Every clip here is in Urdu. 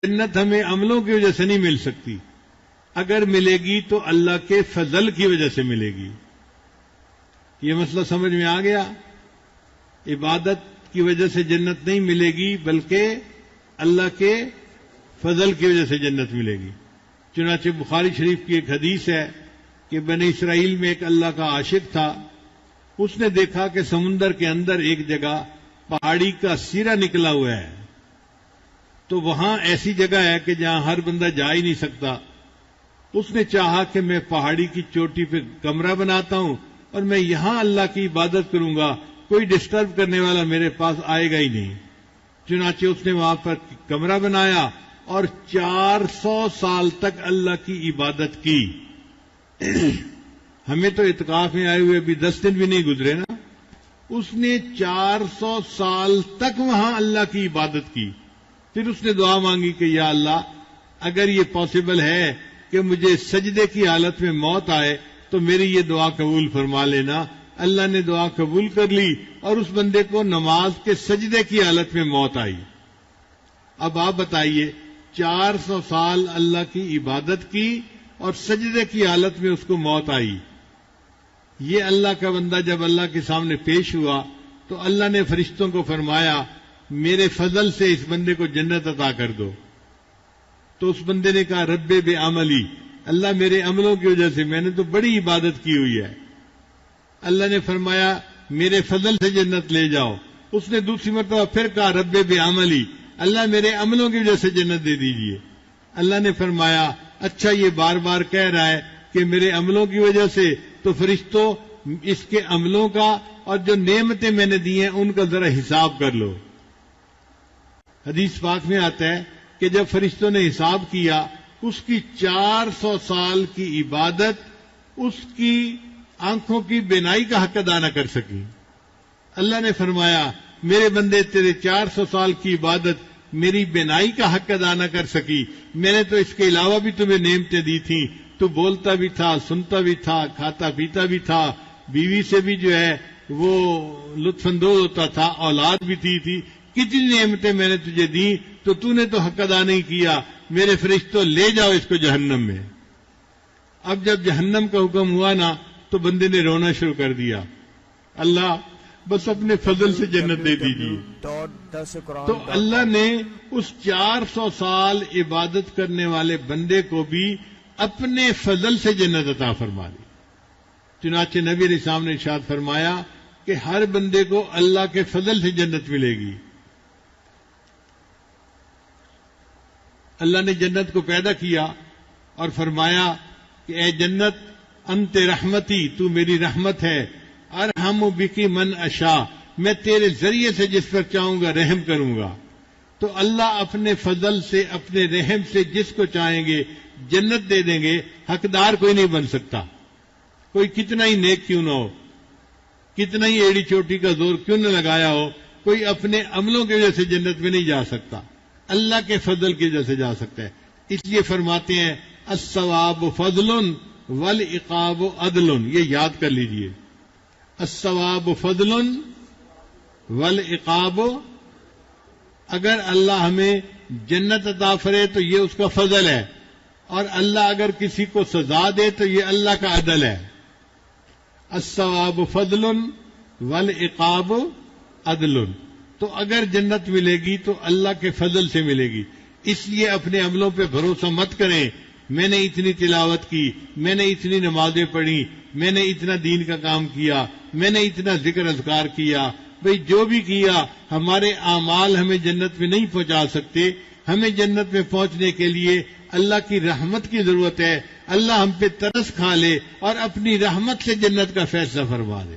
جنت ہمیں عملوں کی وجہ سے نہیں مل سکتی، اگر ملے گی تو اللہ کے فضل کی وجہ سے ملے گی۔ یہ مسئلہ سمجھ میں آ گیا؟ عبادت کی وجہ سے جنت نہیں ملے گی بلکہ اللہ کے فضل کی وجہ سے جنت ملے گی۔ چنانچہ بخاری شریف کی ایک حدیث ہے کہ بنی اسرائیل میں ایک اللہ کا عاشق تھا، اس نے دیکھا کہ سمندر کے اندر ایک جگہ پہاڑی کا سیرا نکلا ہوا ہے، تو وہاں ایسی جگہ ہے کہ جہاں ہر بندہ جا ہی نہیں سکتا۔ اس نے چاہا کہ میں پہاڑی کی چوٹی پہ کمرہ بناتا ہوں اور میں یہاں اللہ کی عبادت کروں گا، کوئی ڈسٹرب کرنے والا میرے پاس آئے گا ہی نہیں۔ چنانچہ اس نے وہاں پر کمرہ بنایا اور 400 سال تک اللہ کی عبادت کی۔ ہمیں تو اعتکاف میں آئے ہوئے ابھی 10 دن بھی نہیں گزرے نا، اس نے 400 سال تک وہاں اللہ کی عبادت کی۔ پھر اس نے دعا مانگی کہ یا اللہ اگر یہ پاسبل ہے کہ مجھے سجدے کی حالت میں موت آئے تو میری یہ دعا قبول فرما لینا۔ اللہ نے دعا قبول کر لی اور اس بندے کو نماز کے سجدے کی حالت میں موت آئی۔ اب آپ بتائیے 400 سال اللہ کی عبادت کی اور سجدے کی حالت میں اس کو موت آئی۔ یہ اللہ کا بندہ جب اللہ کے سامنے پیش ہوا تو اللہ نے فرشتوں کو فرمایا میرے فضل سے اس بندے کو جنت عطا کر دو۔ تو اس بندے نے کہا رب بے عملی، اللہ میرے عملوں کی وجہ سے، میں نے تو بڑی عبادت کی ہوئی ہے۔ اللہ نے فرمایا میرے فضل سے جنت لے جاؤ۔ اس نے دوسری مرتبہ پھر کہا رب بے عملی، اللہ میرے عملوں کی وجہ سے جنت دے دیجیے۔ اللہ نے فرمایا اچھا یہ بار بار کہہ رہا ہے کہ میرے عملوں کی وجہ سے، تو فرشتوں اس کے عملوں کا اور جو نعمتیں میں نے دی ہیں ان کا ذرا حساب کر لو۔ حدیث پاک میں آتا ہے کہ جب فرشتوں نے حساب کیا اس کی 400 سال کی عبادت اس کی آنکھوں کی بینائی کا حق ادا نہ کر سکی۔ اللہ نے فرمایا میرے بندے تیرے 400 سال کی عبادت میری بینائی کا حق ادا نہ کر سکی، میں نے تو اس کے علاوہ بھی تمہیں نعمتیں دی تھیں، تو بولتا بھی تھا، سنتا بھی تھا، کھاتا پیتا بھی تھا، بیوی سے بھی جو ہے وہ لطف اندوز ہوتا تھا، اولاد بھی تھی، کتنی نعمتیں میں نے تجھے دی، تو نے تو حق ادا نہیں کیا۔ میرے فرشتوں لے جاؤ اس کو جہنم میں۔ اب جب جہنم کا حکم ہوا نا تو بندے نے رونا شروع کر دیا، اللہ بس اپنے فضل سے جنت دے دیجیے۔ تو اللہ نے اس 400 سال عبادت کرنے والے بندے کو بھی اپنے فضل سے جنت عطا فرما دی۔ چنانچہ نبی علیہ السلام نے ارشاد فرمایا کہ ہر بندے کو اللہ کے فضل سے جنت ملے گی۔ اللہ نے جنت کو پیدا کیا اور فرمایا کہ اے جنت انت رحمتی، تو میری رحمت ہے، ارحم بکی من اشاء، میں تیرے ذریعے سے جس پر چاہوں گا رحم کروں گا۔ تو اللہ اپنے فضل سے اپنے رحم سے جس کو چاہیں گے جنت دے دیں گے، حقدار کوئی نہیں بن سکتا، کوئی کتنا ہی نیک کیوں نہ ہو، کتنا ہی ایڑی چوٹی کا زور کیوں نہ لگایا ہو، کوئی اپنے عملوں کی وجہ سے جنت میں نہیں جا سکتا، اللہ کے فضل کی وجہ سے جا سکتا ہے۔ اس لیے فرماتے ہیں الثواب فضل والعقاب عدل، یہ یاد کر لیجئے، الثواب فضل والعقاب، اگر اللہ ہمیں جنت عطا فرے تو یہ اس کا فضل ہے، اور اللہ اگر کسی کو سزا دے تو یہ اللہ کا عدل ہے۔ الثواب فضل والعقاب عدل، تو اگر جنت ملے گی تو اللہ کے فضل سے ملے گی۔ اس لیے اپنے عملوں پہ بھروسہ مت کریں، میں نے اتنی تلاوت کی، میں نے اتنی نمازیں پڑھی، میں نے اتنا دین کا کام کیا، میں نے اتنا ذکر اذکار کیا، بھئی جو بھی کیا ہمارے اعمال ہمیں جنت میں نہیں پہنچا سکتے۔ ہمیں جنت میں پہنچنے کے لیے اللہ کی رحمت کی ضرورت ہے، اللہ ہم پہ ترس کھا لے اور اپنی رحمت سے جنت کا فیصلہ فرما دے۔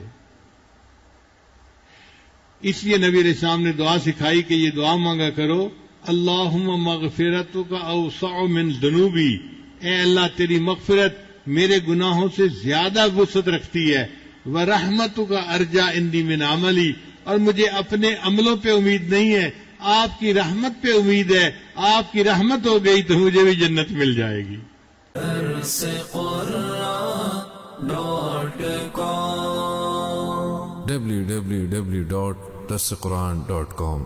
اس لیے نبی علیہ السلام نے دعا سکھائی کہ یہ دعا مانگا کرو، اللہم مغفرتک اوسع من ذنوبی، اے اللہ تیری مغفرت میرے گناہوں سے زیادہ وسعت رکھتی ہے، ورحمتک ارجا عندی من عملی، اور مجھے اپنے عملوں پہ امید نہیں ہے، آپ کی رحمت پہ امید ہے، آپ کی رحمت ہو گئی تو مجھے بھی جنت مل جائے گی۔ www.darsequran.com